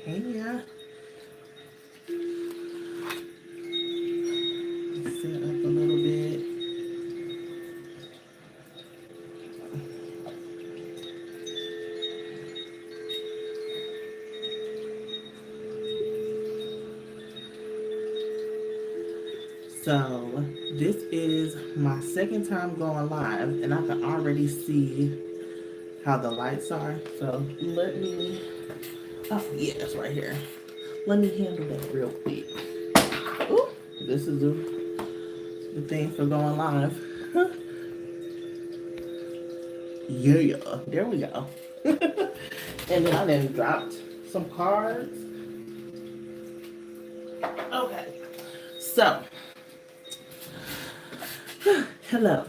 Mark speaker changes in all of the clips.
Speaker 1: Yeah. Set up a little bit. So this is my second time going live, and I can already see how the lights are. So let me, oh yeah, it's right here. Let me handle that real quick. Ooh, this is the thing for going live. Yeah, there we go. And then I then dropped some cards. Okay, so hello.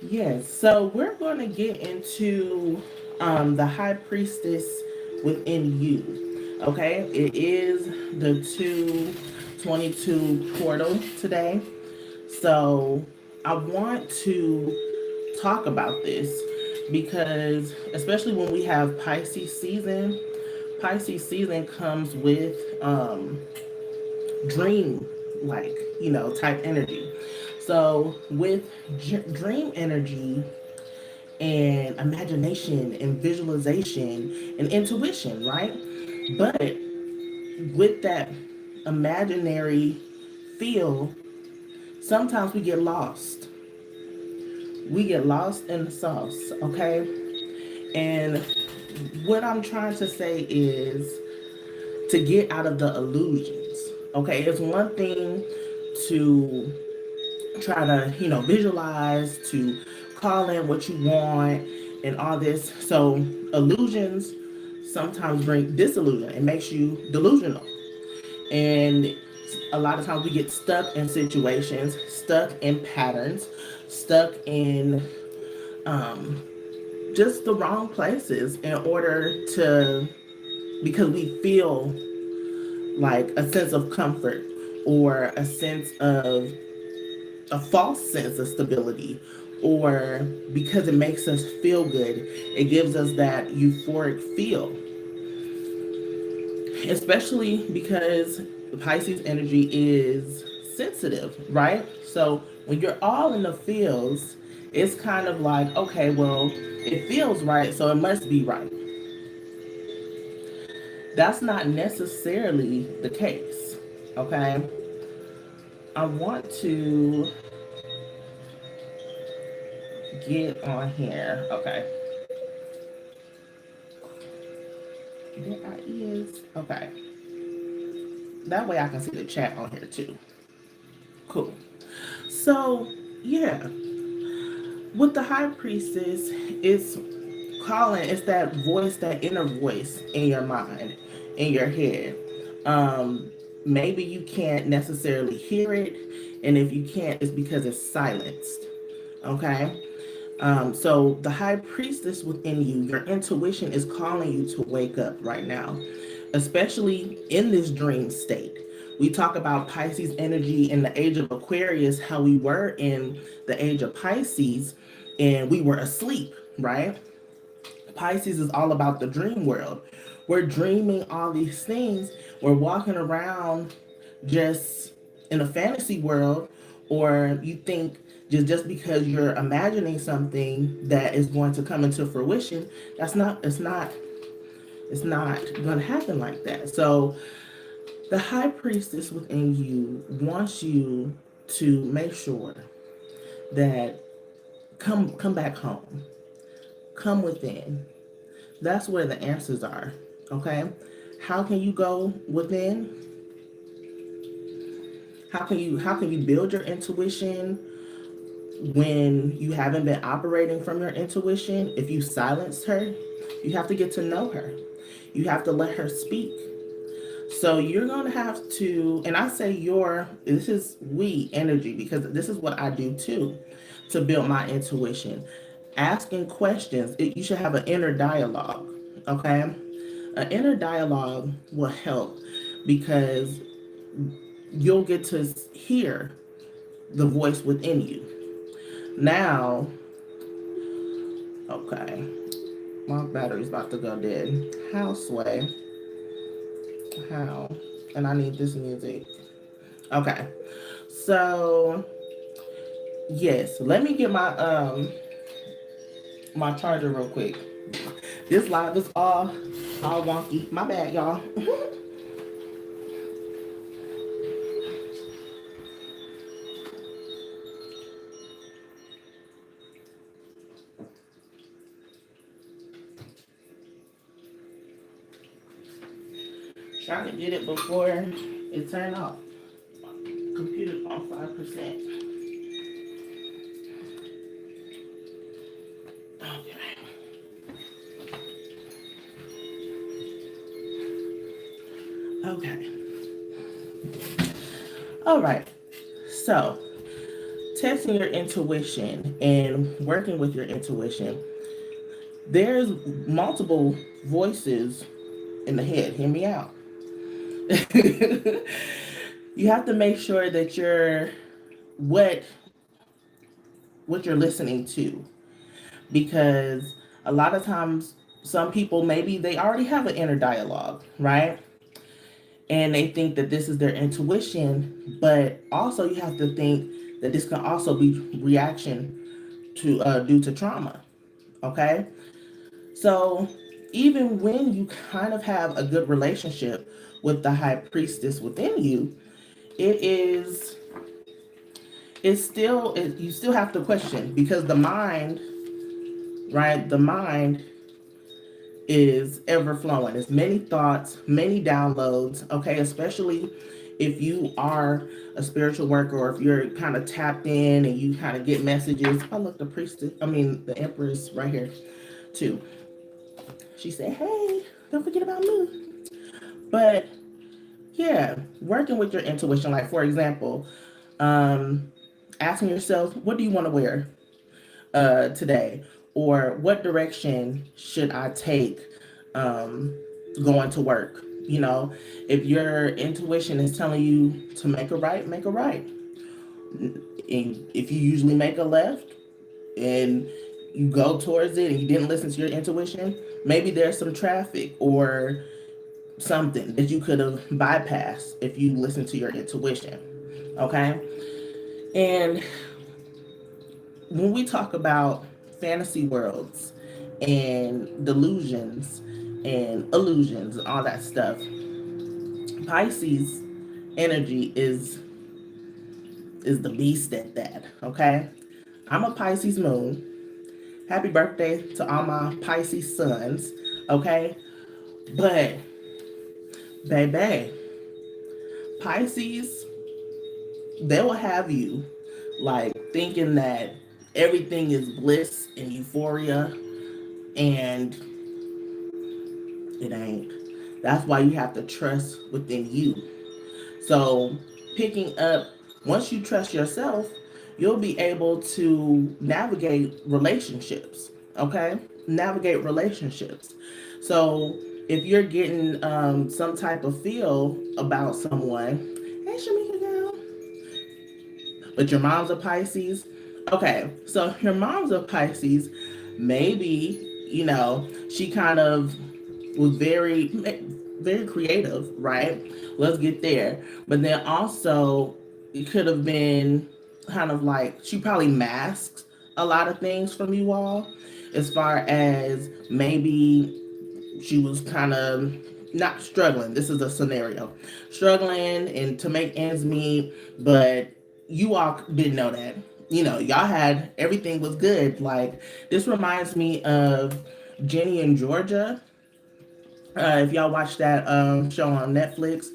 Speaker 1: Yes, so we're going to get into the High Priestess within you. Okay, it is the 222 portal today. So I want to talk about this because, especially when we have Pisces season comes with dream like, type energy. So with dream energy and imagination and visualization and intuition, right? But with that imaginary feel, sometimes we get lost. We get lost in the sauce, okay? And what I'm trying to say is to get out of the illusions, okay? It's one thing to try to, visualize, to call in what you want and all this. So illusions sometimes bring disillusion. It makes you delusional. And a lot of times we get stuck in situations, stuck in patterns, stuck in just the wrong places in order to, because we feel like a sense of comfort or a false sense of stability, or because it makes us feel good, it gives us that euphoric feel, especially because Pisces energy is sensitive, right? So when you're all in the feels, it's kind of like, okay, well, it feels right, so it must be right. That's not necessarily the case, okay? I want to get on here. Okay. There I is. Okay. That way I can see the chat on here too. Cool. So, yeah, with the High Priestess, it's it's that voice, that inner voice in your mind, in your head. Um, Maybe you can't necessarily hear it, and if you can't, it's because it's silenced. Okay? So the High Priestess within you, your intuition is calling you to wake up right now, especially in this dream state. We talk about Pisces energy in the age of Aquarius, how we were in the age of Pisces and we were asleep, right? Pisces is all about the dream world. We're dreaming all these things. We're walking around just in a fantasy world, or you think just because you're imagining something that is going to come into fruition, it's not going to happen like that. So the High Priestess within you wants you to make sure that come back home. Come within. That's where the answers are. Okay? How can you go within? How can you build your intuition when you haven't been operating from your intuition? If you silenced her, you have to get to know her. You have to let her speak. So you're going to have to, and I say this is we energy because this is what I do too to build my intuition. Asking questions, you should have an inner dialogue, okay? An inner dialogue will help because you'll get to hear the voice within you. Now, okay, my battery's about to go dead. Houseway. How? And I need this music. Okay. So yes, let me get my charger real quick. This live is all wonky. My bad, y'all. Trying to get it before it turned off. Computer's on 5%. Okay. Okay. All right. So, testing your intuition and working with your intuition. There's multiple voices in the head. Hear me out. You have to make sure that you're what what you're listening to, because a lot of times some people, maybe they already have an inner dialogue, right? And they think that this is their intuition, but also you have to think that this can also be reaction to due to trauma. Okay, so even when you kind of have a good relationship with the high priestess within you, it is you still have to question, because the mind, right, the mind is ever flowing. It's many thoughts, many downloads, okay, especially if you are a spiritual worker, or if you're kind of tapped in and you kind of get messages. Oh, look, the priestess, I mean, the empress right here too. She said, hey, don't forget about me. But yeah, working with your intuition, like for example, um, asking yourself, what do you want to wear today? Or what direction should I take um, going to work? You know, if your intuition is telling you to make a right, make a right. And if you usually make a left and you go towards it and you didn't listen to your intuition, maybe there's some traffic or something that you could have bypassed if you listen to your intuition. Okay. And when we talk about fantasy worlds and delusions and illusions and all that stuff, Pisces energy is the beast at that. Okay. I'm a Pisces moon. Happy birthday to all my Pisces sons. Okay. But baby, Pisces, they will have you like thinking that everything is bliss and euphoria, and it ain't. That's why you have to trust within you. So, picking up, once you trust yourself, you'll be able to navigate relationships. Okay? Navigate relationships. So, if you're getting some type of feel about someone, hey, Shamika girl, but your mom's a Pisces. Okay, so your mom's a Pisces. Maybe, she kind of was very creative, right? Let's get there. But then also, it could have been kind of like she probably masked a lot of things from you all, as far as maybe she was kind of not struggling. This is a scenario, struggling and to make ends meet, but you all didn't know that. Y'all had everything was good. Like, this reminds me of Jenny and Georgia. If y'all watch that show on Netflix,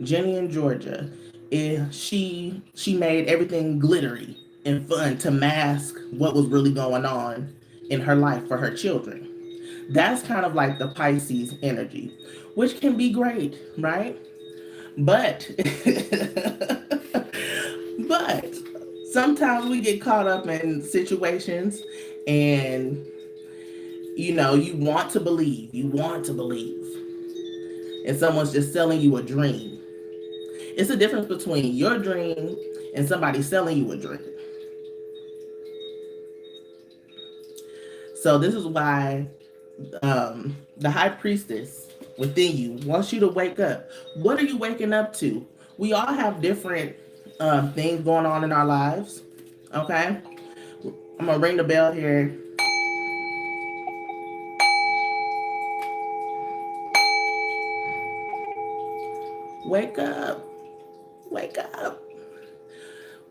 Speaker 1: Jenny and Georgia, she made everything glittery and fun to mask what was really going on in her life for her children. That's kind of like the Pisces energy, which can be great, right? But but sometimes we get caught up in situations, and you want to believe, and someone's just selling you a dream. It's a difference between your dream and somebody selling you a dream. So this is why the high priestess, within you wants you to wake up. What are you waking up to? We all have different things going on in our lives. Okay, I'm gonna ring the bell here. Wake up, wake up.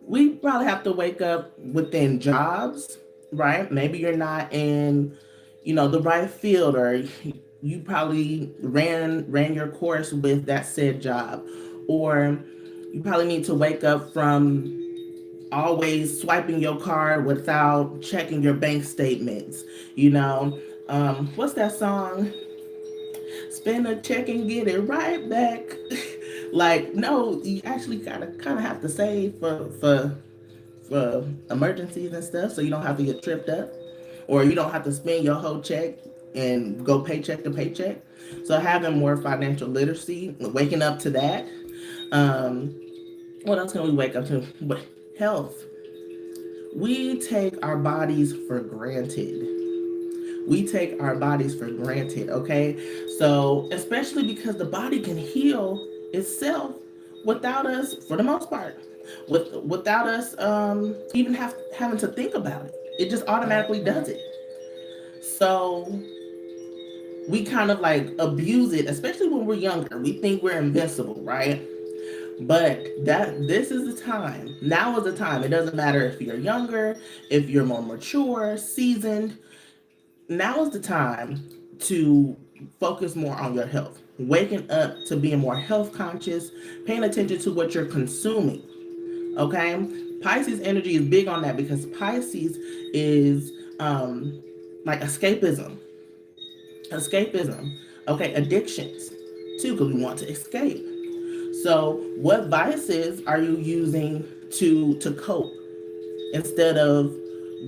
Speaker 1: We probably have to wake up within jobs, right? Maybe you're not in, the right field, or you probably ran your course with that said job, or you probably need to wake up from always swiping your card without checking your bank statements. You know, what's that song? Spend a check and get it right back. Like, no, you actually kind of have to save for emergencies and stuff, so you don't have to get tripped up, or you don't have to spend your whole check and go paycheck to paycheck. So having more financial literacy, waking up to that. Um, what else can we wake up to? Health. We take our bodies for granted. We take our bodies for granted, okay? So, especially because the body can heal itself without us, for the most part, without us even having to think about it. It just automatically does it. So, we kind of like abuse it, especially when we're younger. We think we're invincible, right? But this is the time. Now is the time. It doesn't matter if you're younger, if you're more mature, seasoned. Now is the time to focus more on your health. Waking up to being more health conscious, paying attention to what you're consuming. Okay? Pisces energy is big on that because Pisces is like escapism. Escapism. Okay, addictions too, because we want to escape. So, what vices are you using to cope instead of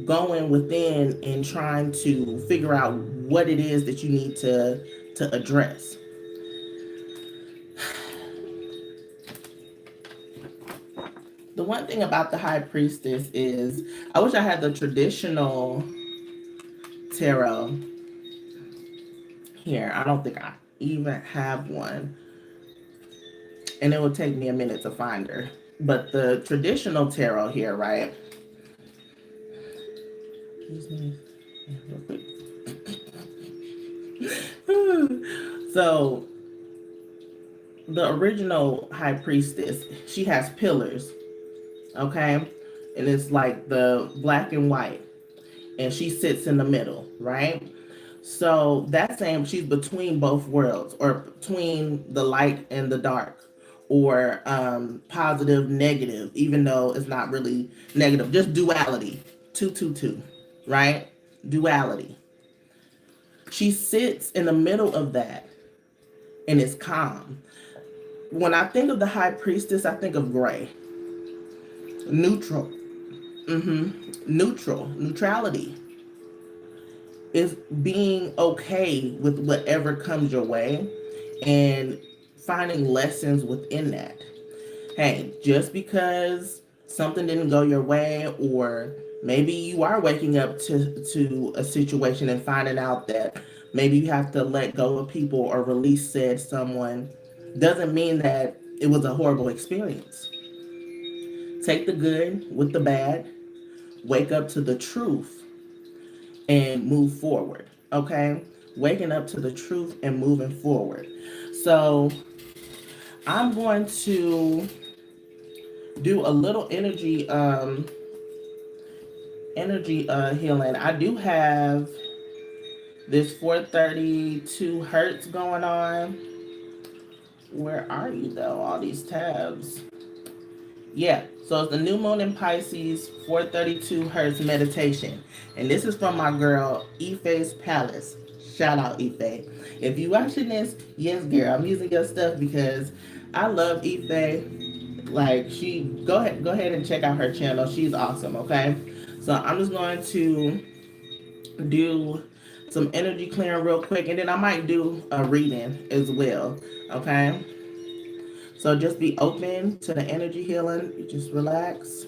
Speaker 1: going within and trying to figure out what it is that you need to address? The one thing about the High Priestess is I wish I had the traditional tarot here. I don't think I even have one, and it would take me a minute to find her. But the traditional tarot here, right? So the original High Priestess, she has pillars, okay? And it's like the black and white, and she sits in the middle, right? So that's saying she's between both worlds, or between the light and the dark, or positive, negative, even though it's not really negative, just duality. 222, right? Duality. She sits in the middle of that and is calm. When I think of the High Priestess, I think of gray, neutral. Neutral, neutrality is being okay with whatever comes your way and finding lessons within that. Hey, just because something didn't go your way, or maybe you are waking up to a situation and finding out that maybe you have to let go of people or release said someone, doesn't mean that it was a horrible experience. Take the good with the bad, wake up to the truth, and move forward. Okay? Waking up to the truth and moving forward. So I'm going to do a little energy healing. I do have this 432 hertz going on. Where are you though? All these tabs. Yeah, so it's the new moon in Pisces, 432 hertz meditation. And this is from my girl, Ife's Palace. Shout out, Ife. If you watching this, yes, girl, I'm using your stuff because I love Ife. Like, go ahead and check out her channel. She's awesome, okay? So I'm just going to do some energy clearing real quick, and then I might do a reading as well, okay? So just be open to the energy healing. You just relax.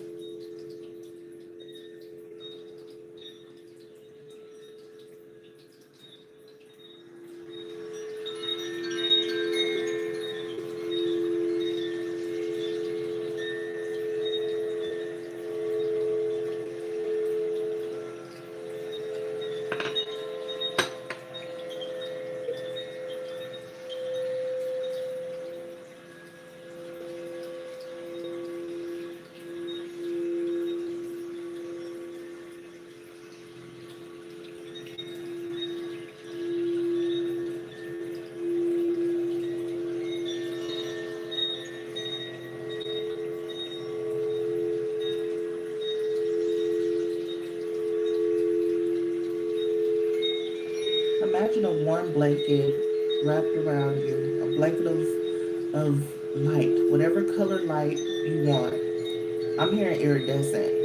Speaker 1: imagine a warm blanket wrapped around you, a blanket of light, whatever color light you want. I'm hearing iridescent.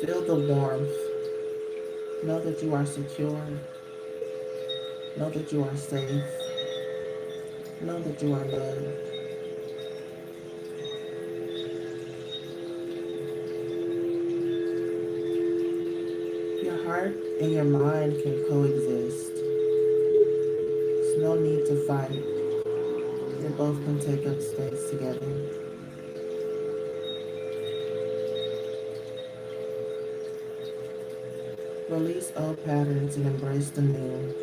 Speaker 1: Feel the warmth. Know that you are secure. Know that you are safe. Know that you are loved. Your heart and your mind can coexist. There's no need to fight. They both can take up space together. Release old patterns and embrace the new.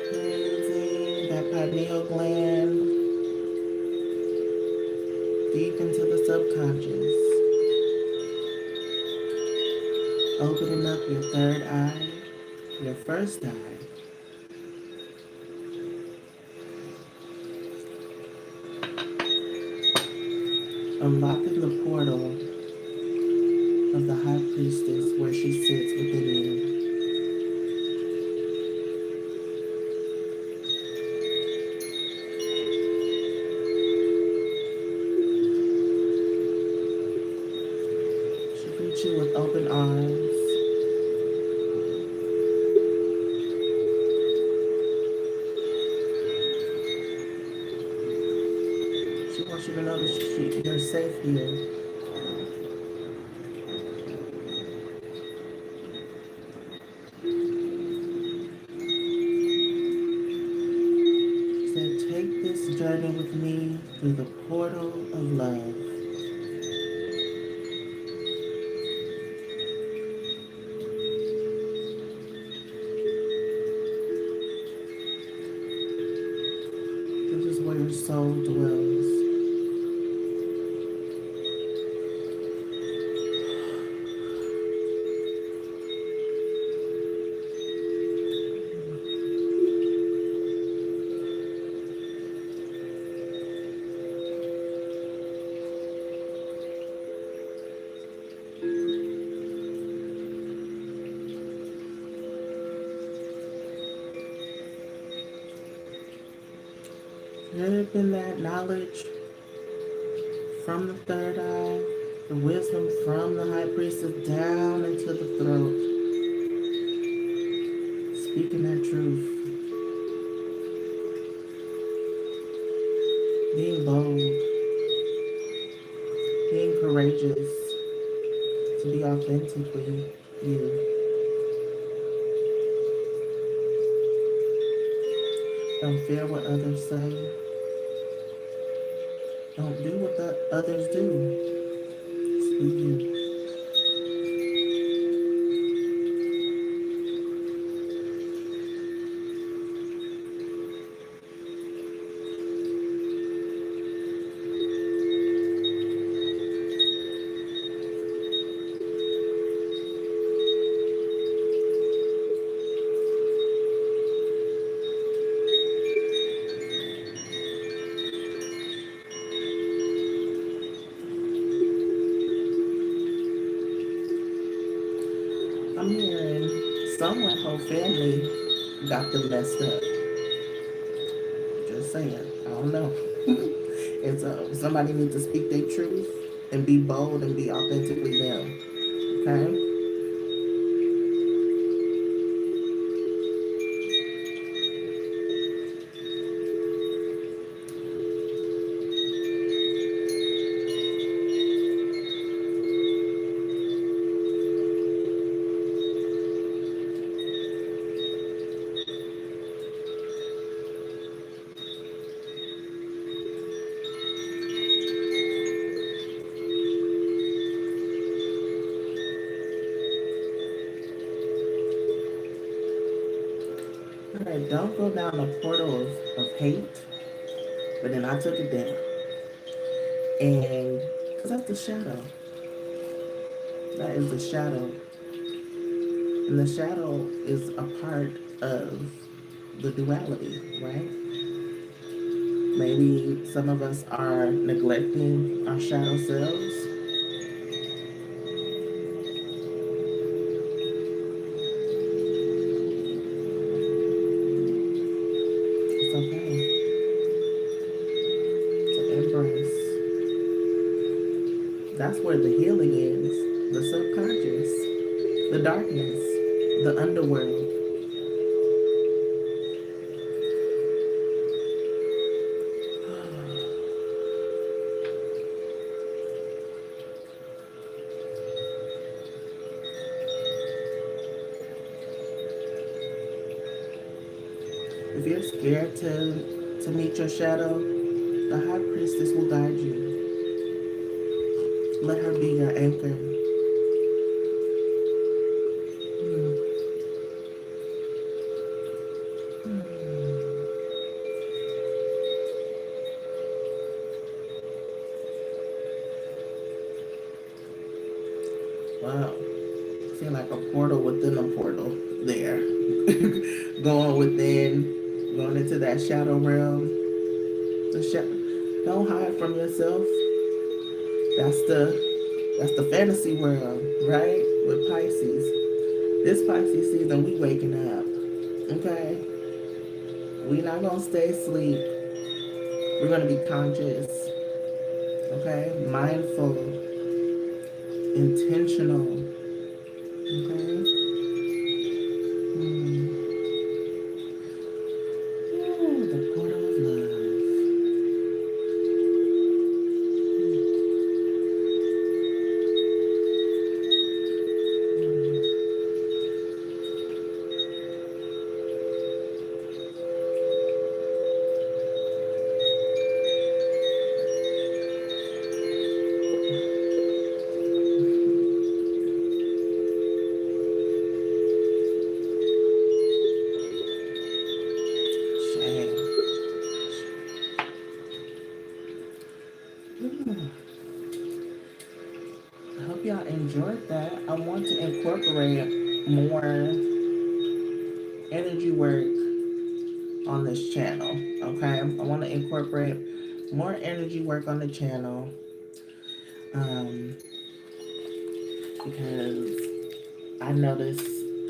Speaker 1: Cleansing that pineal gland deep into the subconscious. Opening up your third eye, your first eye. Unlocking the portal of the High Priestess where she sits within you. She greets you with open arms. She wants you to know that you're safe here. She said, take this journey with me through the portal of love. This is where your soul dwells. Dripping that knowledge from the third eye, the wisdom from the High Priestess down into the throat, speaking that truth, being bold, being courageous to be authentically you. Don't fear what others say. Don't do what the others do. Just be you. I'm hearing someone whole family got them messed up. Just saying. I don't know. And so somebody needs to speak their truth and be bold and be authentically them. Okay? All right, don't go down the portal of hate. But then I took it down. And because that's the shadow. That is the shadow. And the shadow is a part of the duality, right? Maybe some of us are neglecting our shadow selves. It's okay to embrace. That's where the healing is. The subconscious, the darkness, the underworld. If you're scared to meet your shadow, the high priestess will guide you. Let her be your anchor. Hmm. Wow. I feel like a portal within a portal there. Going within, going into that shadow realm. Don't hide from yourself. That's the fantasy world, right? With Pisces. This Pisces season, we waking up. Okay? We not gonna stay asleep. We're gonna be conscious. Okay? Mindful, intentional. Okay? Hmm. Ooh, the portal of love. Shame. Ooh. I hope y'all enjoyed that. I want to incorporate more energy work on this channel. Okay, I want to incorporate more energy work on the channel, um, because I noticed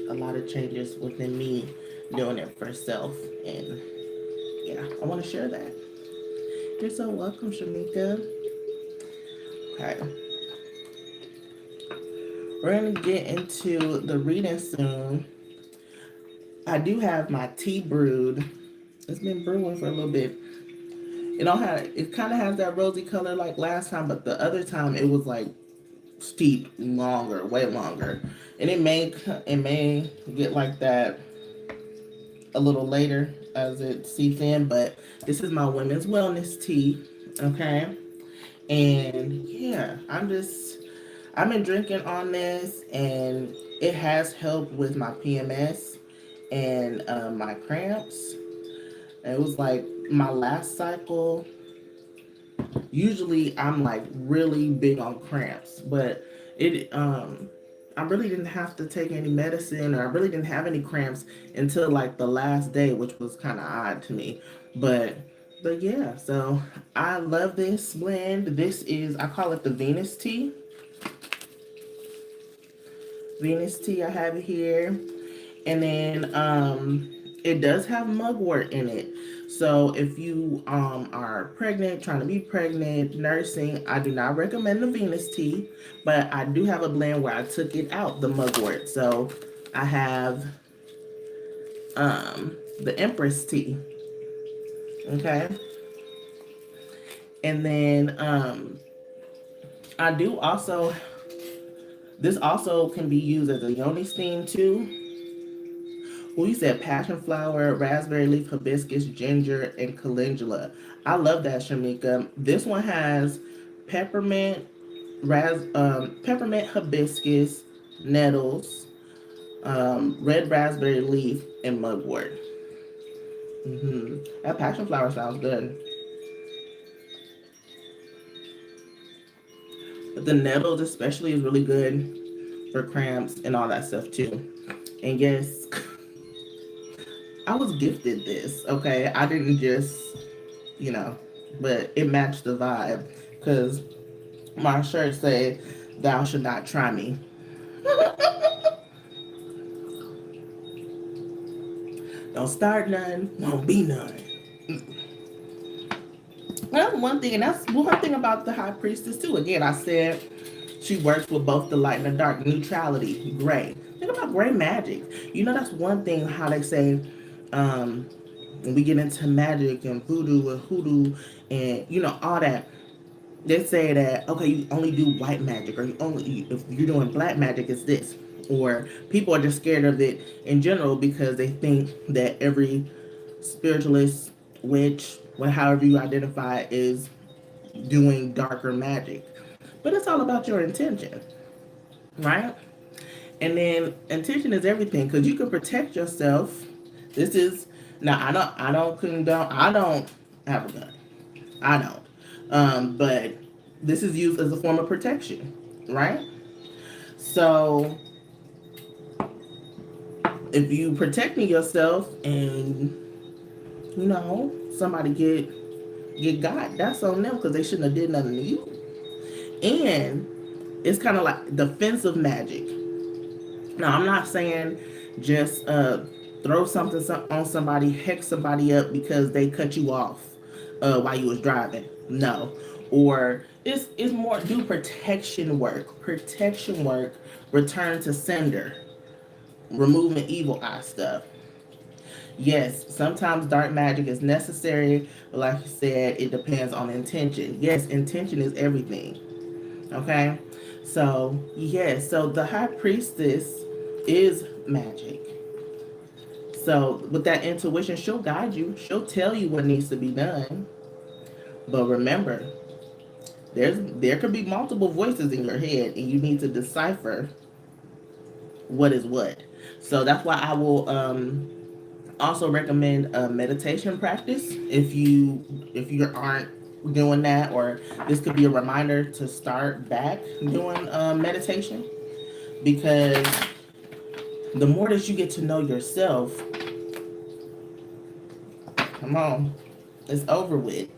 Speaker 1: a lot of changes within me doing it for self, and yeah, I want to share that. You're so welcome, Shamika. Okay, we're gonna get into the reading soon. I do have my tea brewed. It's been brewing for a little bit. It don't have. It kind of has that rosy color like last time, but the other time it was like steep longer, way longer, and it may get like that a little later as it seeps in. But this is my women's wellness tea, okay? And yeah, I've been drinking on this, and it has helped with my PMS and my cramps. It was like my last cycle. Usually I'm like really big on cramps, but I really didn't have to take any medicine, or I really didn't have any cramps until like the last day, which was kind of odd to me. But but yeah, so I love this blend. This is, I call it the Venus tea. Venus tea, I have it here. And then it does have mugwort in it. So if you are pregnant, trying to be pregnant, nursing, I do not recommend the Venus tea, but I do have a blend where I took it out, the mugwort. So I have the Empress tea. Okay. And then I do also, this also can be used as a yoni steam too. We said passion flower, raspberry leaf, hibiscus, ginger, and calendula. I love that, Shamika. This one has peppermint, peppermint, hibiscus, nettles, red raspberry leaf, and mugwort. That passion flower sounds good. But the nettles, especially, is really good for cramps and all that stuff too. And yes, I was gifted this. Okay, I didn't just, you know, but it matched the vibe because my shirt said, "Thou should not try me." Don't start none, won't be none. That's one thing, and that's one thing about the high priestess too. Again, I said she works with both the light and the dark, neutrality, gray. Think about gray magic. You know, that's one thing how they say, um, when we get into magic and voodoo and hoodoo and all that. They say that okay, you only do white magic, or if you're doing black magic, it's this. Or people are just scared of it in general because they think that every spiritualist, witch, however you identify, is doing darker magic. But it's all about your intention, right? And then intention is everything because you can protect yourself. This is now I don't condone. I don't have a gun. I don't. But this is used as a form of protection, right? So if you protecting yourself and somebody get got, that's on them because they shouldn't have did nothing to you. And it's kind of like defensive magic. Now I'm not saying just throw something on somebody, hex somebody up because they cut you off while you was driving. No, or it's more do protection work, return to sender, removing evil eye stuff. Yes, sometimes dark magic is necessary, but like you said, it depends on intention. Yes, intention is everything. Okay, so yes, so the high priestess is magic. So with that intuition, she'll guide you. She'll tell you what needs to be done. But remember, there could be multiple voices in your head, and you need to decipher what is what. So that's why I will also recommend a meditation practice if you aren't doing that, or this could be a reminder to start back doing meditation, because the more that you get to know yourself, come on, it's over with.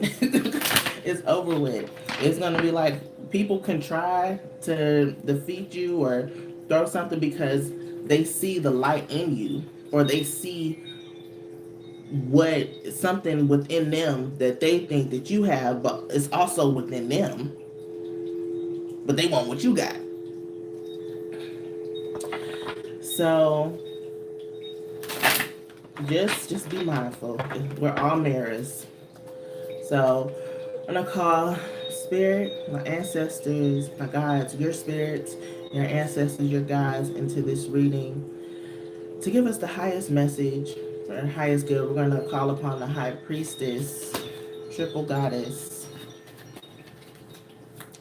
Speaker 1: It's over with. It's gonna be like people can try to defeat you or throw something because they see the light in you, or they see what something within them that they think that you have, but it's also within them, but they want what you got. So just be mindful. We're all mirrors. So I'm gonna call spirit, my ancestors, my guides, your spirits, your ancestors, your guides into this reading to give us the highest message or highest good. We're gonna call upon the high priestess, triple goddess.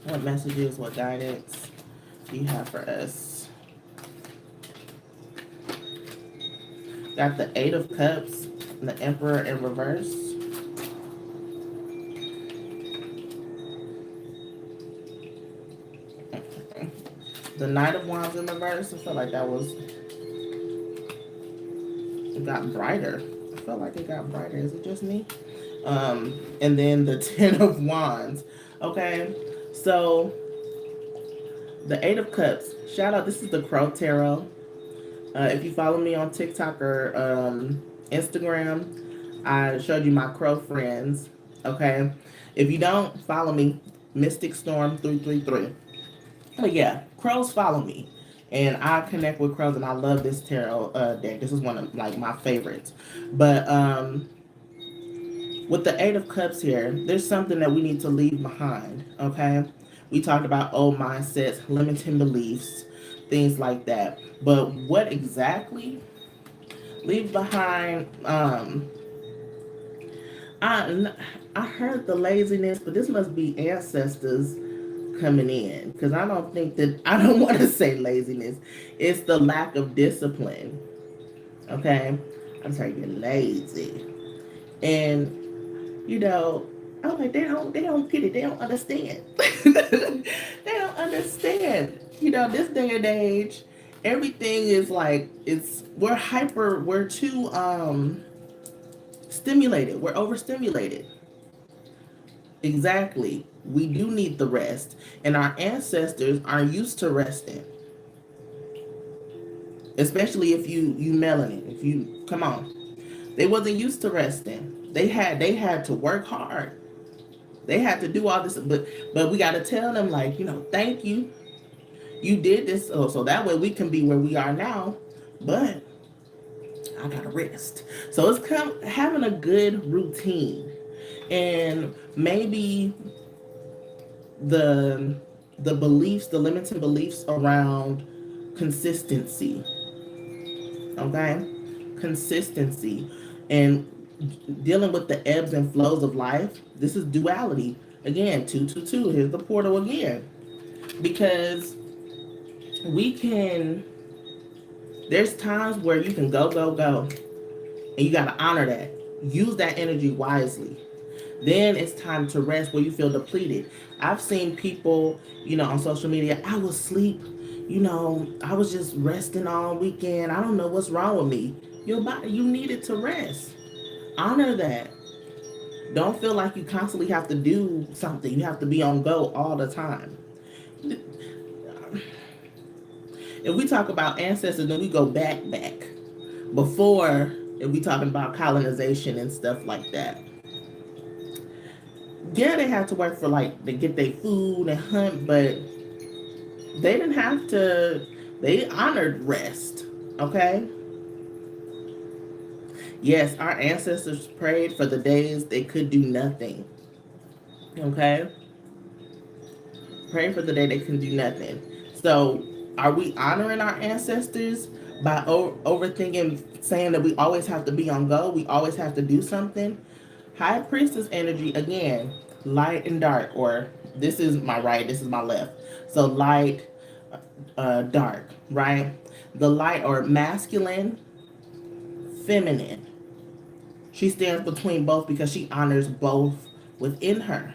Speaker 1: What messages, what guidance do you have for us? Got the Eight of Cups, and the Emperor in reverse. The Knight of Wands in reverse. I feel like it got brighter. I felt like it got brighter. Is it just me? And then the Ten of Wands. Okay, so the Eight of Cups. Shout out. This is the Crow Tarot. If you follow me on TikTok or Instagram, I showed you my crow friends. Okay, if you don't follow me, Mystic Storm 333. But yeah, crows follow me, and I connect with crows, and I love this tarot deck. This is one of like my favorites. But with the Eight of Cups here, there's something that we need to leave behind. Okay, we talked about old mindsets, limiting beliefs, things like that. But what exactly leave behind? I I heard the laziness, but this must be ancestors coming in, because I don't think that I don't want to say laziness. It's the lack of discipline. Okay, I'm sorry, you're lazy. And you know, I'm like, they don't get it. They don't understand. They don't understand. This day and age, everything is like we're too stimulated. We're overstimulated. Exactly. We do need the rest. And our ancestors are used to resting. Especially if you melanin. If you come on. They wasn't used to resting. They had to work hard. They had to do all this, but we got to tell them, like, thank you. You did this, so that way we can be where we are now. But I gotta rest. So it's having a good routine, and maybe the the limiting beliefs around consistency. Okay, consistency, and dealing with the ebbs and flows of life. This is duality again. 222. Here's the portal again, because we can. There's times where you can go, go, go, and you got to honor that. Use that energy wisely. Then it's time to rest where you feel depleted. I've seen people, on social media, I was asleep, I was just resting all weekend. I don't know what's wrong with me. Your body, you needed to rest. Honor that. Don't feel like you constantly have to do something. You have to be on go all the time. If we talk about ancestors, then we go back. Before, if we talking about colonization and stuff like that. Yeah, they had to work for like to get their food and hunt, but they didn't have to. They honored rest. Okay. Yes, our ancestors prayed for the days they could do nothing. Okay. Pray for the day they can do nothing. So, are we honoring our ancestors by overthinking, saying that we always have to be on go, we always have to do something? High priestess energy, again, light and dark, or this is my right, this is my left. So, light, dark, right? The light, or masculine, feminine. She stands between both because she honors both within her.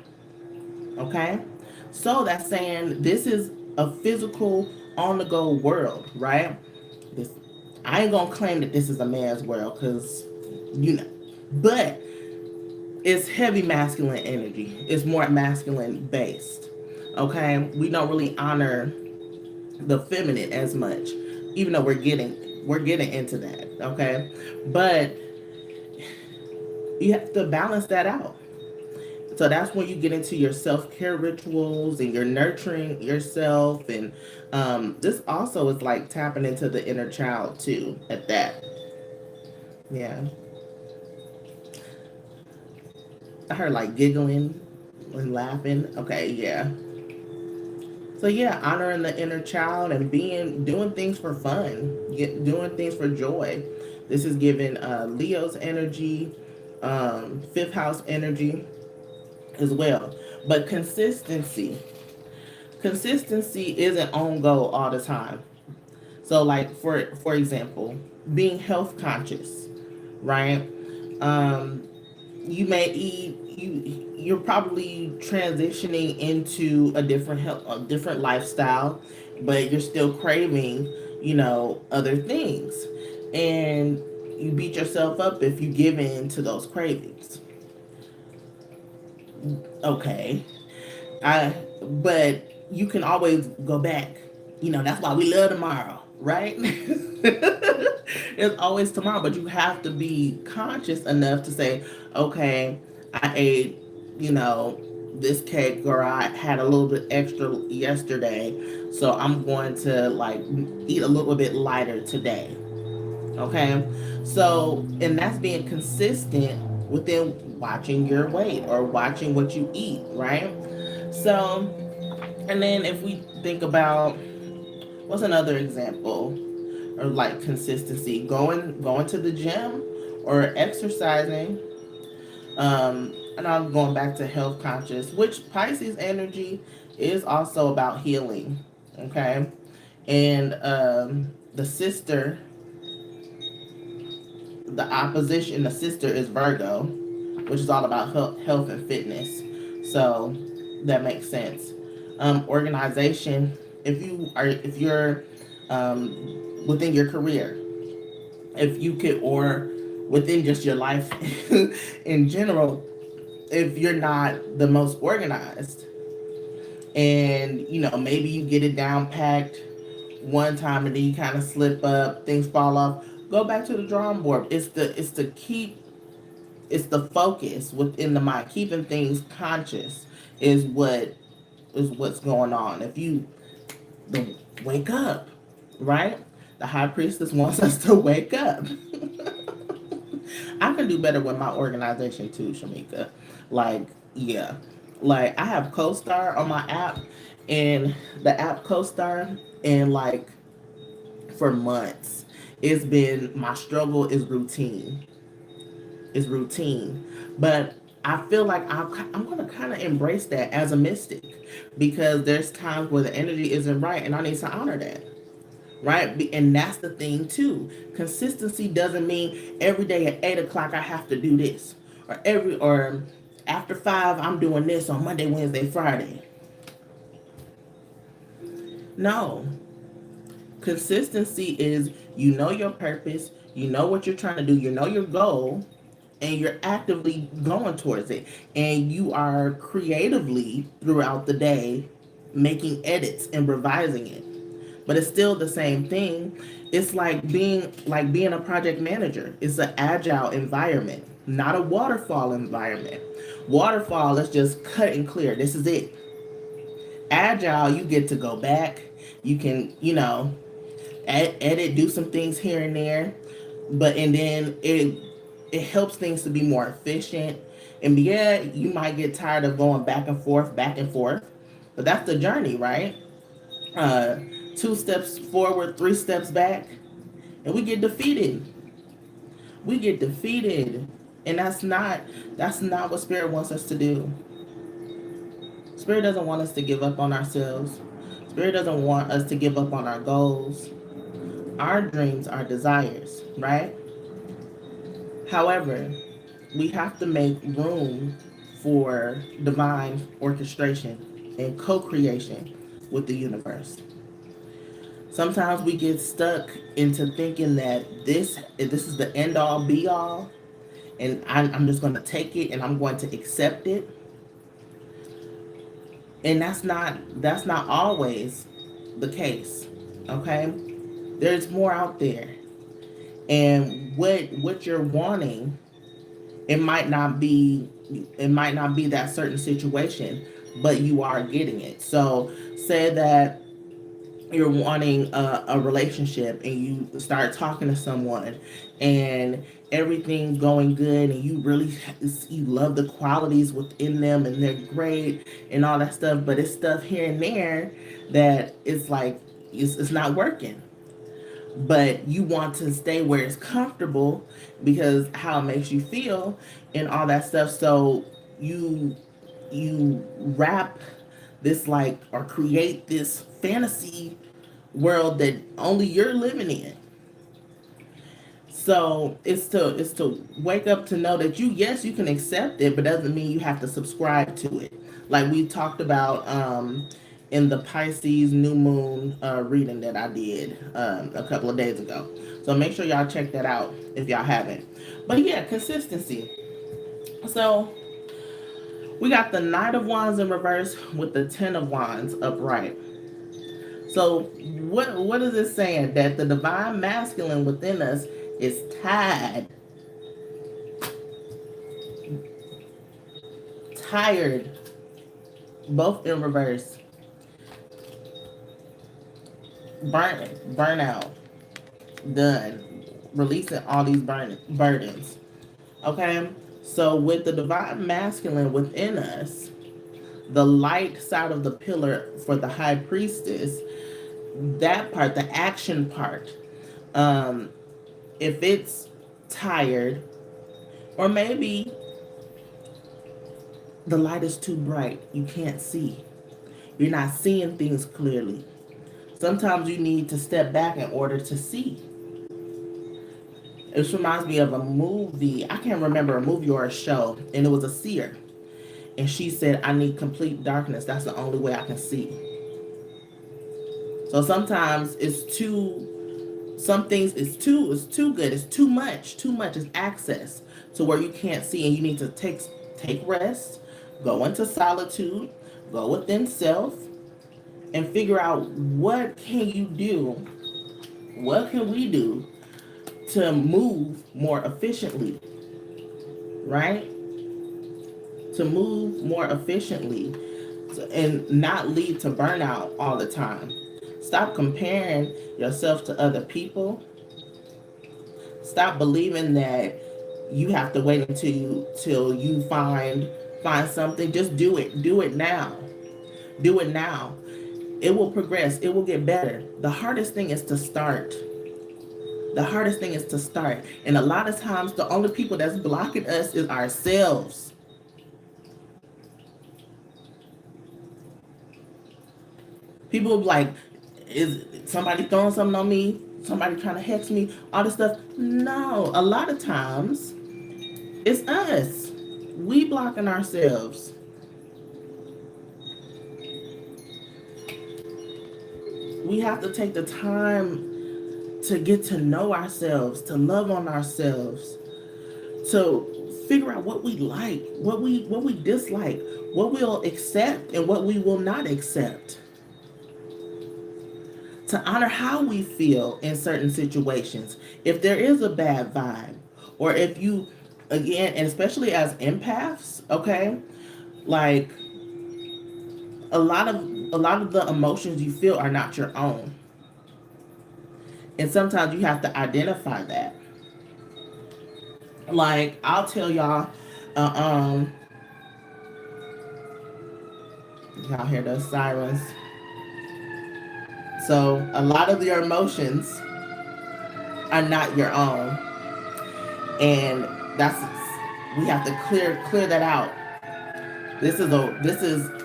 Speaker 1: Okay? So that's saying this is a physical, on the go world, right? This, I ain't gonna claim that this is a man's world because, but it's heavy masculine energy. It's more masculine based. Okay? We don't really honor the feminine as much, even though we're getting into that. Okay? But you have to balance that out. So that's when you get into your self care rituals and you're nurturing yourself. And this also is like tapping into the inner child too, at that. Yeah. I heard like giggling and laughing. Okay, yeah. So yeah, honoring the inner child and doing things for fun, doing things for joy. This is giving Leo's energy, fifth house energy as well. But consistency isn't on go all the time. So like for example, being health conscious, right? Um, you may eat you're probably transitioning into a different lifestyle, but you're still craving, other things. And you beat yourself up if you give in to those cravings. Okay. But you can always go back. That's why we love tomorrow, right? It's always tomorrow, but you have to be conscious enough to say, okay, I ate, this cake, or I had a little bit extra yesterday, so I'm going to like eat a little bit lighter today. Okay. So, and that's being consistent within watching your weight or watching what you eat, right? So, and then if we think about what's another example of like consistency, going to the gym or exercising. And I'm going back to health conscious, which Pisces energy is also about healing. Okay. And the sister, the opposition, the sister is Virgo. which is all about health and fitness. So that makes sense. Organization. If you're within your career, if you could, or within just your life in general, if you're not the most organized, and maybe you get it down packed one time and then you kind of slip up, things fall off, go back to the drawing board. It's the focus within the mind, keeping things conscious is what's going on. If you the wake up, right? The high priestess wants us to wake up. I can do better with my organization too, Shamika. Like, yeah. Like, I have CoStar on my app, and the app CoStar, and like for months, it's been my struggle is routine. Is routine. But I feel like I'm going to kind of embrace that as a mystic, because there's times where the energy isn't right, and I need to honor that. Right? And that's the thing too. Consistency doesn't mean every day at 8 o'clock I have to do this, or after 5 I'm doing this on Monday, Wednesday, Friday. No, consistency is, your purpose, what you're trying to do, your goal, and you're actively going towards it, and you are creatively throughout the day making edits and revising it. But it's still the same thing. It's like being a project manager. It's an agile environment, not a waterfall environment. Waterfall is just cut and clear. This is it. Agile, you get to go back. You can, edit, do some things here and there, and then it helps things to be more efficient. And yeah, you might get tired of going back and forth, but that's the journey, right? uh, 2 steps forward, 3 steps back, and we get defeated. We get defeated, and that's not what Spirit wants us to do. Spirit doesn't want us to give up on ourselves. Spirit doesn't want us to give up on our goals, our dreams, our desires, right? However, we have to make room for divine orchestration and co-creation with the universe. Sometimes we get stuck into thinking that this is the end all be all, and I'm just going to take it and I'm going to accept it, and that's not always the case. Okay, there's more out there, and what you're wanting, it might not be it might not be that certain situation, but you are getting it. So say that you're wanting a relationship, and you start talking to someone, and everything's going good, and you love the qualities within them, and they're great and all that stuff, but it's stuff here and there that it's like it's not working, but you want to stay where it's comfortable because how it makes you feel and all that stuff. So you you wrap this, like, or create this fantasy world that only you're living in. So it's to wake up to know that yes, you can accept it, but doesn't mean you have to subscribe to it. Like we talked about in the Pisces new moon reading that I did a couple of days ago. So make sure y'all check that out if y'all haven't. But yeah, consistency. So we got the Knight of Wands in reverse with the Ten of Wands upright. So what is it saying? That the divine masculine within us is tired, both in reverse, burnout, done, releasing all these burdens. Okay, so with the divine masculine within us, the light side of the pillar for the high priestess, that part, the action part, um, if it's tired, or maybe the light is too bright, you can't see, you're not seeing things clearly. Sometimes you need to step back in order to see. It reminds me of a movie. I can't remember a movie or a show, and it was a seer, and she said, "I need complete darkness. That's the only way I can see." So sometimes it's too. Some things is too. It's too good. It's too much. Too much is access to where you can't see, and you need to take rest, go into solitude, go within self, and figure out what can you do. What can we do to move more efficiently, right? To move more efficiently and not lead to burnout all the time. Stop comparing yourself to other people. Stop believing that you have to wait until you find something. Just do it. Do it now. Do it now. It will progress. It will get better. The hardest thing is to start. The hardest thing is to start. And a lot of times the only people that's blocking us is ourselves. People will be like, is somebody throwing something on me? Somebody trying to hex me? All this stuff. No, a lot of times it's us. We blocking ourselves. We have to take the time to get to know ourselves, to love on ourselves, to figure out what we like, what we dislike, what we'll accept and what we will not accept. To honor how we feel in certain situations. If there is a bad vibe, or if you, again, and especially as empaths, okay, like a lot of the emotions you feel are not your own, and sometimes you have to identify that. Like I'll tell y'all, uh, um, y'all hear those sirens. So a lot of your emotions are not your own, and that's we have to clear that out. This is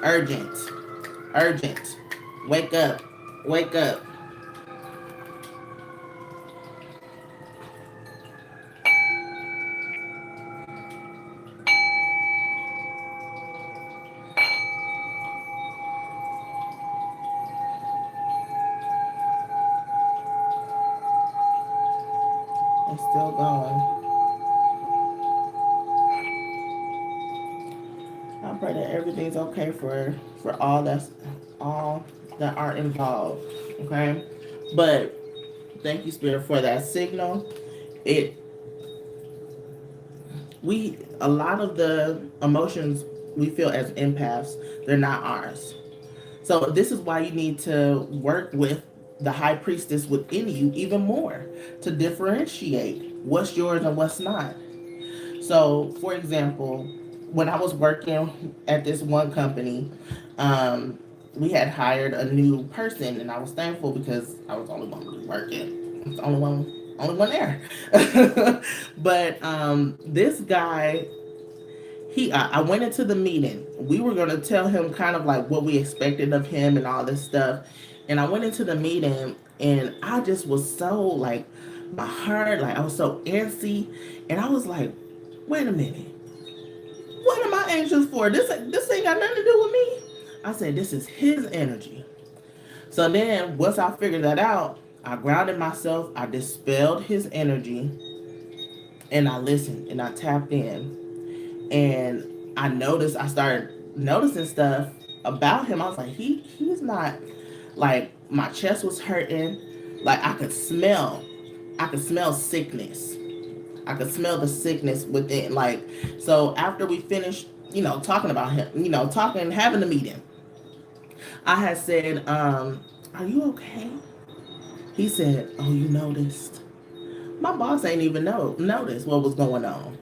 Speaker 1: urgent. Urgent. Wake up. Wake up. It's still going. I pray that everything's okay for all that are involved. Okay? But thank you, Spirit, for that signal. It we a lot of the emotions we feel as empaths, they're not ours. So this is why you need to work with the high priestess within you even more to differentiate what's yours and what's not. So, for example, when I was working at this one company, um, we had hired a new person, and I was thankful because I was the only one really working. I was the only one there. But this guy, I went into the meeting. We were gonna tell him kind of like what we expected of him and all this stuff. And I went into the meeting, and I just was so like my heart, like I was so antsy, and I was like, wait a minute, what am I anxious for? This ain't got nothing to do with me. I said, this is his energy. So then once I figured that out, I grounded myself, I dispelled his energy, and I listened and I tapped in. And I started noticing stuff about him. I was like, he's not, like, my chest was hurting. Like I could smell sickness. I could smell the sickness within. Like, so after we finished, talking about him, talking, having the meeting, I had said, are you okay? He said, oh, you noticed? My boss ain't even noticed what was going on.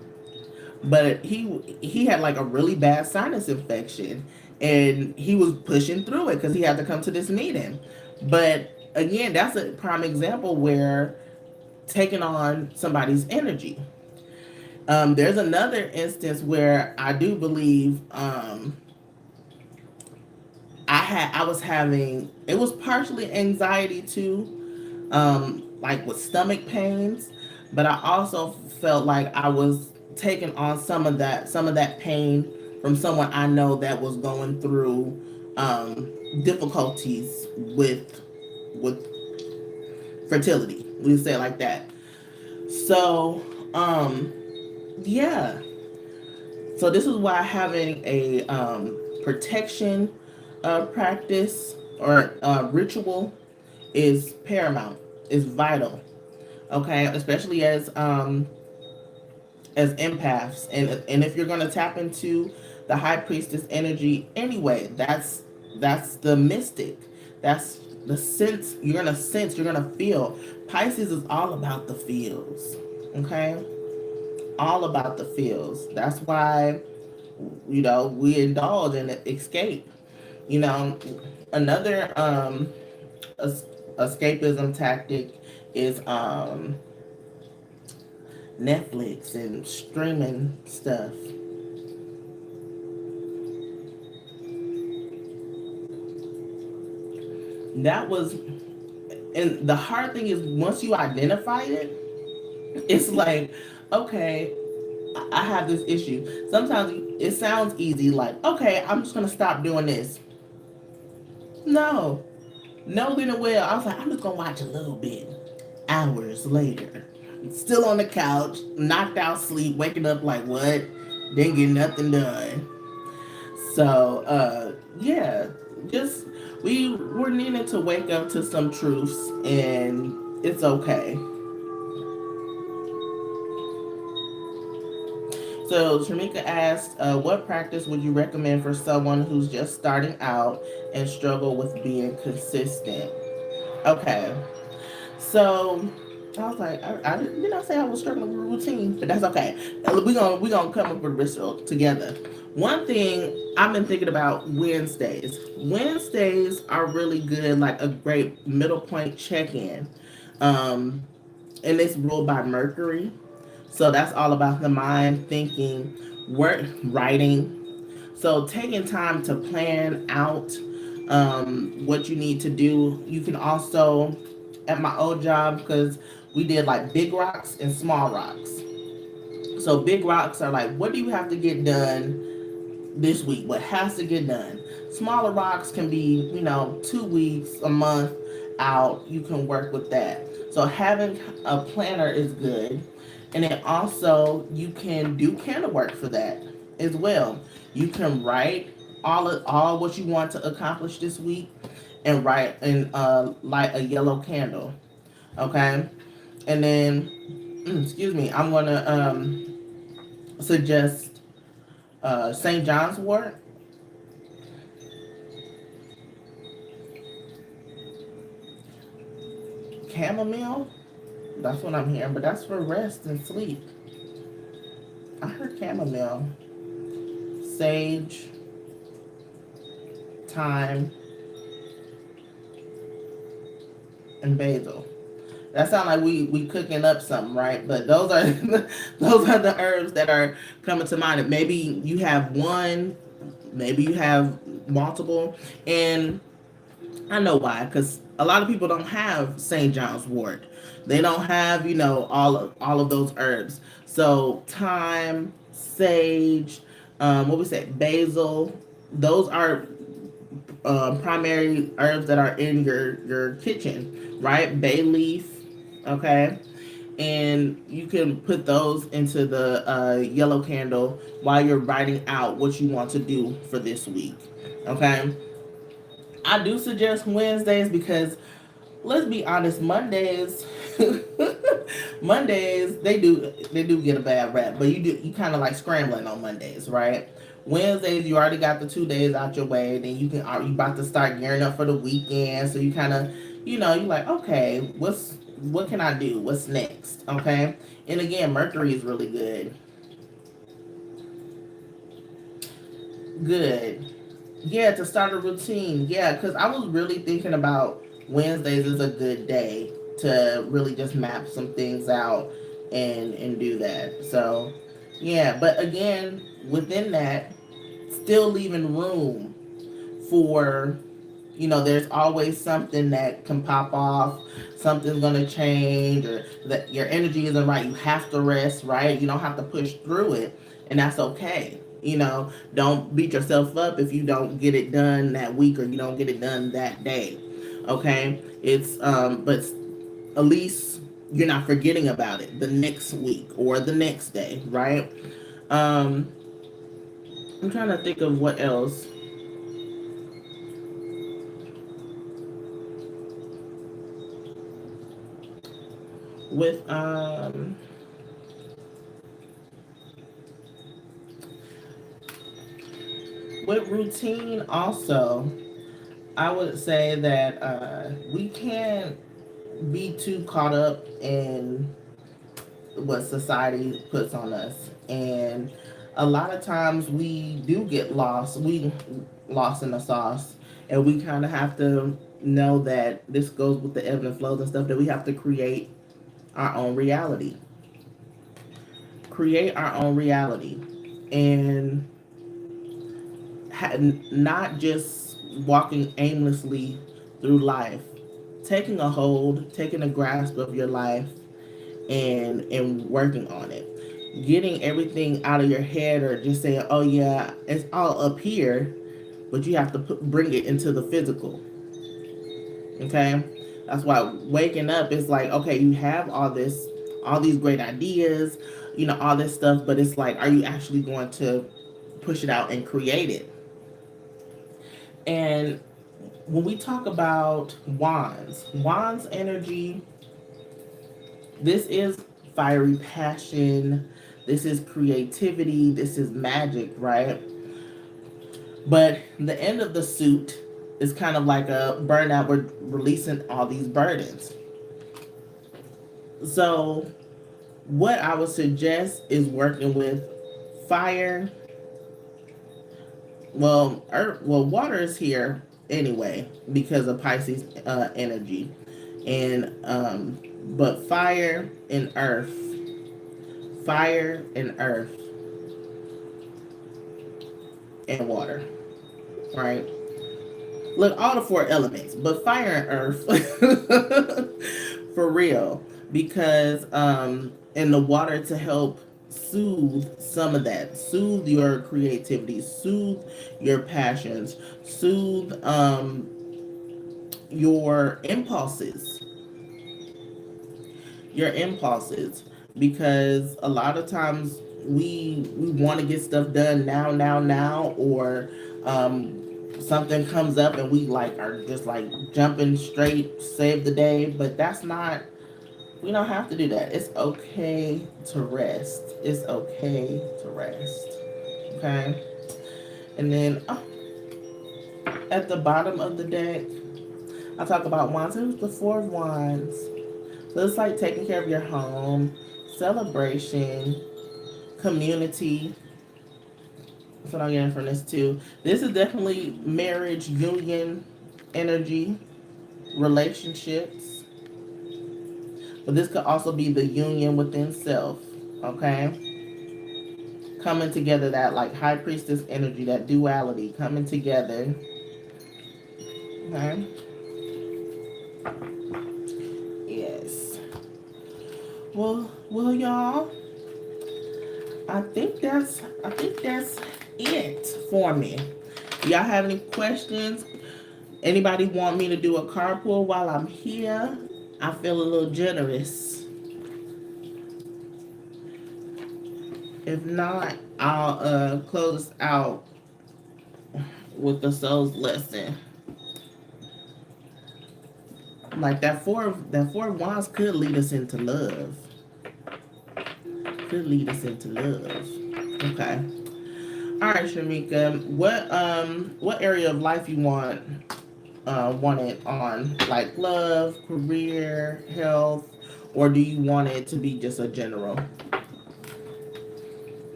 Speaker 1: But he had like a really bad sinus infection, and he was pushing through it because he had to come to this meeting. But again, that's a prime example where taking on somebody's energy. There's another instance where I do believe I was having, it was partially anxiety too, like with stomach pains. but I also felt like I was taking on some of that pain from someone I know that was going through difficulties with fertility. We say it like that. So yeah, so this is why having a protection practice or ritual is paramount, is vital. Okay, especially as empaths, and if you're gonna tap into the high priestess energy anyway, that's the mystic. That's the sense you're gonna feel. Pisces is all about the feels. Okay, all about the feels. That's why we indulge and escape. You know, another escapism tactic is Netflix and streaming stuff. That was, and the hard thing is once you identify it, it's like, okay, I have this issue. Sometimes it sounds easy, like, okay, I'm just gonna stop doing this. No, no, then it will. I was like, I'm just gonna watch a little bit. Hours later, still on the couch, knocked out sleep, waking up like, what? Didn't get nothing done. So, yeah, just we're needing to wake up to some truths, and it's okay. So, Shamika asked, what practice would you recommend for someone who's just starting out and struggle with being consistent? Okay, so I was like, I did not say I was struggling with routine, but that's okay. We gonna come up with a ritual together. One thing I've been thinking about Wednesdays. Wednesdays are really good, like a great middle point check in. Um, and it's ruled by Mercury, so that's all about the mind, thinking, work, writing. So taking time to plan out what you need to do. You can also, at my old job, because we did like big rocks and small rocks. So big rocks are like, what do you have to get done this week? What has to get done? Smaller rocks can be, 2 weeks, a month out. You can work with that. So having a planner is good. And then also you can do candle work for that as well. You can write all what you want to accomplish this week and write and light a yellow candle. Okay? And then excuse me, I'm gonna suggest St. John's wort, chamomile. That's what I'm hearing, but that's for rest and sleep. I heard chamomile, sage, thyme, and basil. That sounds like we cooking up something, right? But those are those are the herbs that are coming to mind. Maybe you have one, maybe you have multiple, and I know why, because a lot of people don't have St. John's wort. They don't have, all of those herbs. So thyme, sage, what we say, basil. Those are primary herbs that are in your kitchen, right? Bay leaf, okay, and you can put those into the yellow candle while you're writing out what you want to do for this week, okay. I do suggest Wednesdays because let's be honest, Mondays Mondays they do get a bad rap, but you kind of like scrambling on Mondays, right? Wednesdays you already got the 2 days out your way, then you about to start gearing up for the weekend, so you kind of you're like, okay, what can I do? What's next? Okay, and again, Mercury is really good. Good. Yeah, to start a routine. Yeah, because I was really thinking about Wednesdays is a good day to really just map some things out and do that. So, yeah, but again, within that, still leaving room for There's always something that can pop off, something's going to change, or that your energy isn't right. You have to rest, right? You don't have to push through it, and that's okay. Don't beat yourself up if you don't get it done that week or you don't get it done that day. Okay? But at least you're not forgetting about it the next week or the next day, right? Um, I'm trying to think of what else with routine. Also, I would say that we can't be too caught up in what society puts on us, and a lot of times we do get lost. We lost in the sauce, and we kind of have to know that this goes with the ebb and flows and stuff, that we have to our own reality create our own reality, and not just walking aimlessly through life, taking a hold, taking a grasp of your life, and working on it, getting everything out of your head, or just saying, oh yeah, it's all up here, but you have to bring it into the physical. Okay, that's why waking up is like, okay, you have all these great ideas, all this stuff, but it's like, are you actually going to push it out and create it? And when we talk about wands energy, this is fiery passion, this is creativity, this is magic, right? But the end of the suit is kind of like a burnout. We're releasing all these burdens. So, what I would suggest is working with fire. Well, water is here anyway because of Pisces energy, and but fire and earth and water, right? Look, all the four elements, but fire and earth for real, because and the water to help soothe some of that, soothe your creativity, soothe your passions, soothe your impulses, because a lot of times we want to get stuff done now, or something comes up and we like are just like jumping straight, save the day, but that's not, we don't have to do that. It's okay to rest. It's okay to rest. Okay? And then at the bottom of the deck, I talk about wands. It was the Four of Wands. So it's like taking care of your home, celebration, community. That's what I'm getting from this too. This is definitely marriage, union, energy, relationships. But this could also be the union within self. Okay? Coming together, that like high priestess energy, that duality coming together. Okay? Yes. Well, y'all. I think that's it for me. Y'all have any questions? Anybody want me to do a carpool while I'm here? I feel a little generous. If not, I'll close out with the soul's lesson. Like that four of wands could lead us into love. Could lead us into love. Okay. All right, Shamika. What area of life you want it on? Like love, career, health, or do you want it to be just a general?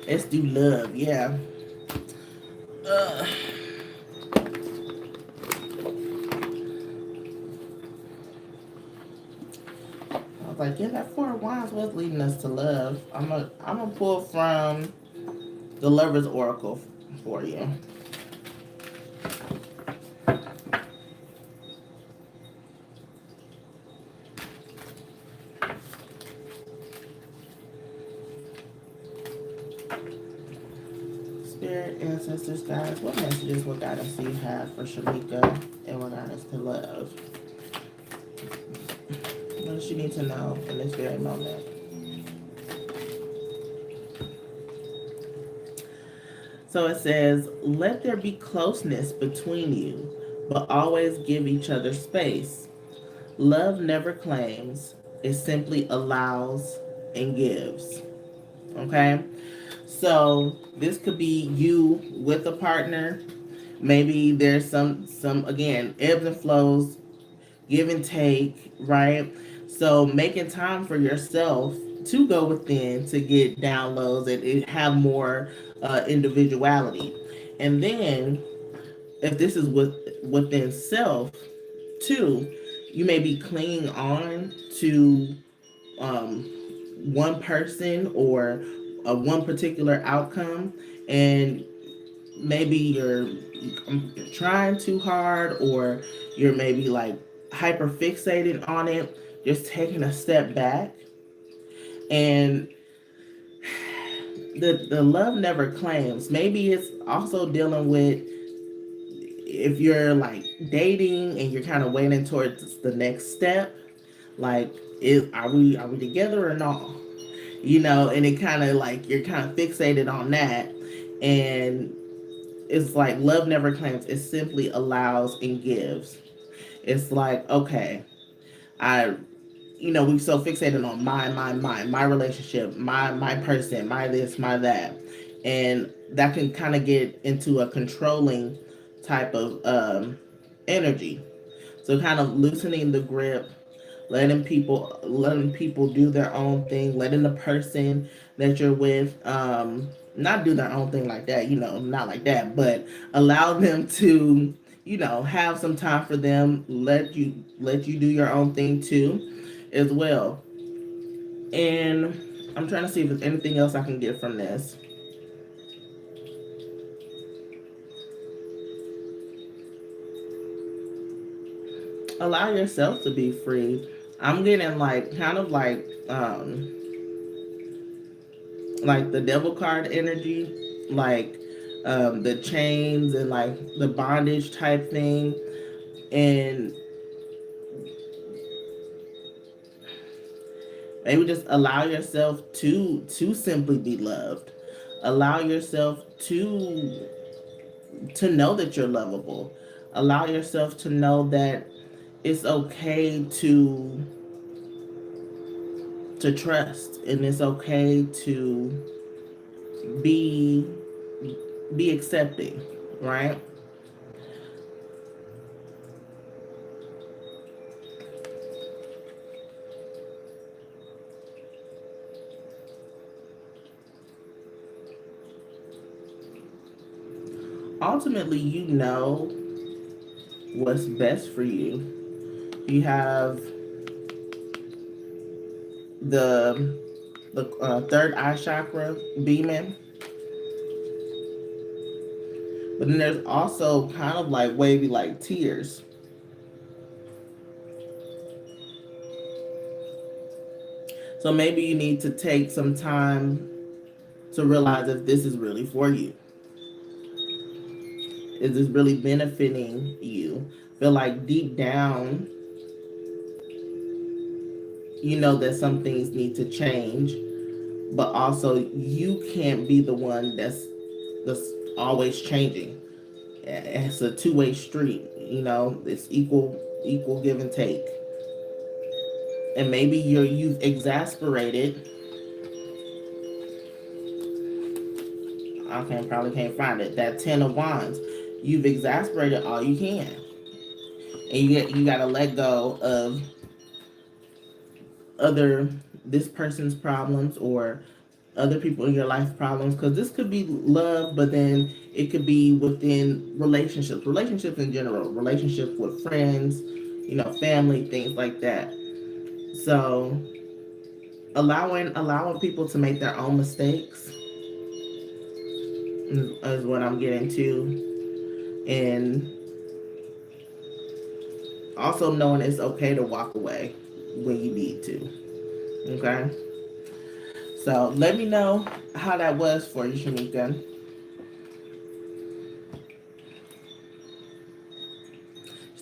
Speaker 1: Let's do love. Yeah. Uh, like, yeah, that Four of Wands was leading us to love. I'm gonna pull from the Lover's Oracle for you. Spirit, ancestors, guys, what messages, what guidance do you have for Shamika in regards to love? What does she need to know in this very moment? So it says, let there be closeness between you, but always give each other space. Love never claims, it simply allows and gives. Okay? So this could be you with a partner. Maybe there's some again, ebbs and flows, give and take, right? So making time for yourself to go within to get downloads and have more individuality. And then if this is within self too, you may be clinging on to um, one person or one particular outcome, and maybe you're trying too hard, or you're maybe like hyper fixated on it. Just taking a step back, and the love never claims. Maybe it's also dealing with if you're like dating and you're kind of waiting towards the next step, like are we together or not, and it kind of like you're kind of fixated on that. And it's like love never claims, it simply allows and gives. It's like, okay, I we so fixated on my relationship, my person, my this, my that, and that can kind of get into a controlling type of energy. So kind of loosening the grip, letting people do their own thing, letting the person that you're with not do their own thing like that, not like that, but allow them to have some time for them, let you do your own thing too as well. And I'm trying to see if there's anything else I can get from this. Allow yourself to be free. I'm getting like kind of like the devil card energy, like the chains and like the bondage type thing. And maybe just allow yourself to simply be loved. Allow yourself to know that you're lovable. Allow yourself to know that it's okay to trust, and it's okay to be be accepting, right? Ultimately, you know what's best for you. You have the third eye chakra beaming, but then there's also kind of like wavy like tears. So maybe you need to take some time to realize if this is really for you. Is this really benefiting you? Feel like deep down, you know that some things need to change, but also you can't be the one that's always changing. It's a two-way street. It's equal give and take. And maybe you've exasperated. Okay, probably can't find it. That Ten of Wands. You've exasperated all you can, and you gotta let go of other this person's problems or other people in your life problems, because this could be love, but then it could be within relationships in general, relationships with friends, family, things like that. So allowing people to make their own mistakes is what I'm getting to, and also knowing it's okay to walk away when you need to. Okay, so let me know how that was for you, Shamika.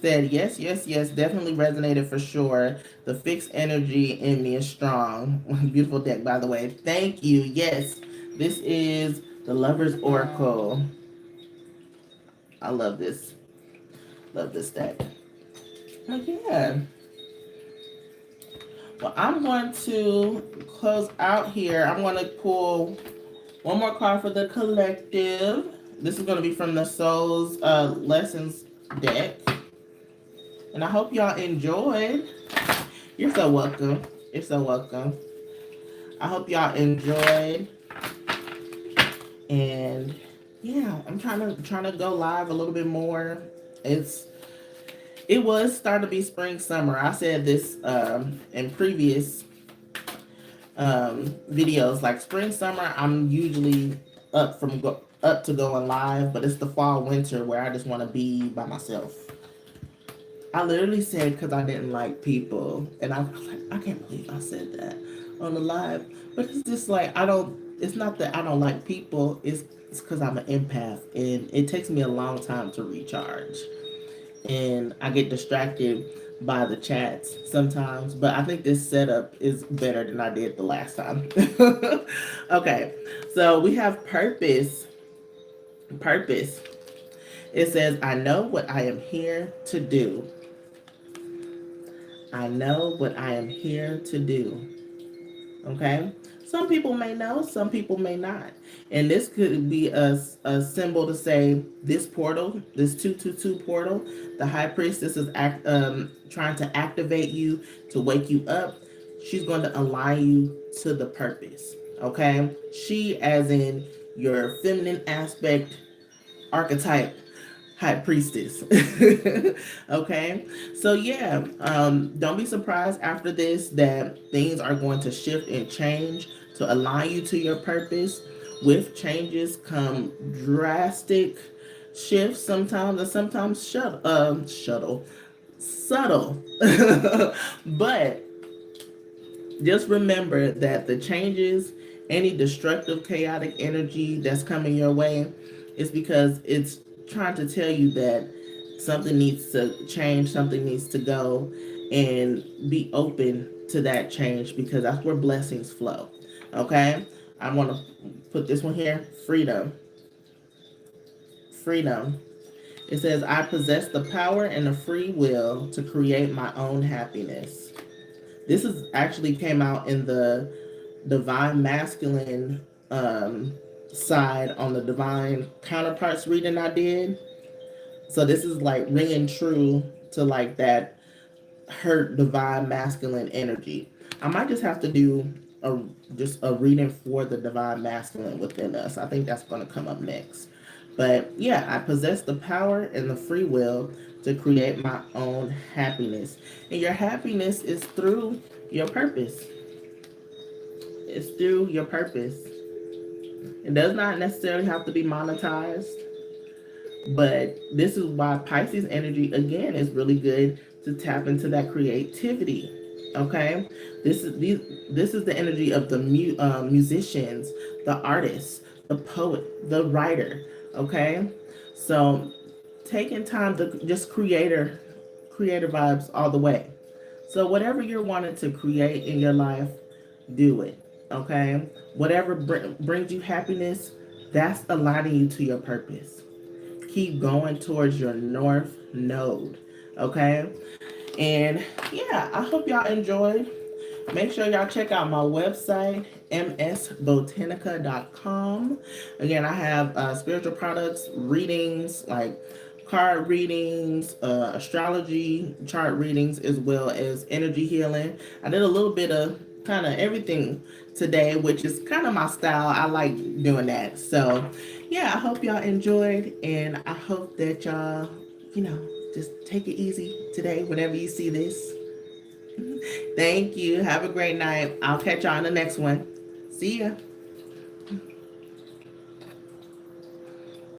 Speaker 1: Said yes, yes, yes, definitely resonated for sure. The fixed energy in me is strong. Beautiful deck, by the way. Thank you. Yes, this is the Lover's Oracle. I love this. Love this deck. Like, yeah. Well, I'm going to close out here. I'm going to pull one more card for the collective. This is going to be from the Souls Lessons deck. And I hope y'all enjoyed. You're so welcome. You're so welcome. I hope y'all enjoyed. And yeah, I'm trying to go live a little bit more. It was starting to be spring summer. I said this in previous videos. Like spring summer, I'm usually up to going live, but it's the fall winter where I just want to be by myself. I literally said because I didn't like people, and I was like, I can't believe I said that on the live. But it's just like I don't. It's not that I don't like people. It's because I'm an empath, and it takes me a long time to recharge, and I get distracted by the chats sometimes. But I think this setup is better than I did the last time. Okay, so we have purpose. Purpose. It says, I know what I am here to do. I know what I am here to do. Okay? Some people may know, some people may not. And this could be a symbol to say this portal, this 222 portal, the high priestess is trying to activate you, to wake you up. She's going to align you to the purpose. Okay? She, as in your feminine aspect, archetype, high priestess. Okay, so yeah, don't be surprised after this that things are going to shift and change to align you to your purpose. With changes come drastic shifts sometimes, and sometimes subtle. But just remember that the changes, any destructive, chaotic energy that's coming your way, is because it's trying to tell you that something needs to change, something needs to go, and be open to that change because that's where blessings flow. Okay? I want to put this one here, freedom. Freedom. It says, I possess the power and the free will to create my own happiness. This is actually came out in the divine masculine side on the divine counterparts reading I did. So this is like ringing true to like that hurt divine masculine energy. I might just have to do a reading for the divine masculine within us. I think that's going to come up next. But yeah, I possess the power and the free will to create my own happiness. And your happiness is through your purpose. It's through your purpose. It does not necessarily have to be monetized, but this is why Pisces energy again is really good to tap into that creativity. Okay, this is the energy of the musicians, the artists, the poet, the writer. Okay, so taking time to just creator vibes all the way. So whatever you're wanting to create in your life, do it. Okay, whatever brings you happiness, that's aligning you to your purpose. Keep going towards your north node. Okay, and yeah, I hope y'all enjoyed. Make sure y'all check out my website, msbotanica.com. Again, I have spiritual products, readings, like card readings, astrology chart readings, as well as energy healing. I did a little bit of kind of everything today, which is kind of my style. I like doing that. So, yeah, I hope y'all enjoyed, and I hope that y'all, just take it easy today whenever you see this. Thank you. Have a great night. I'll catch y'all on the next one. See ya.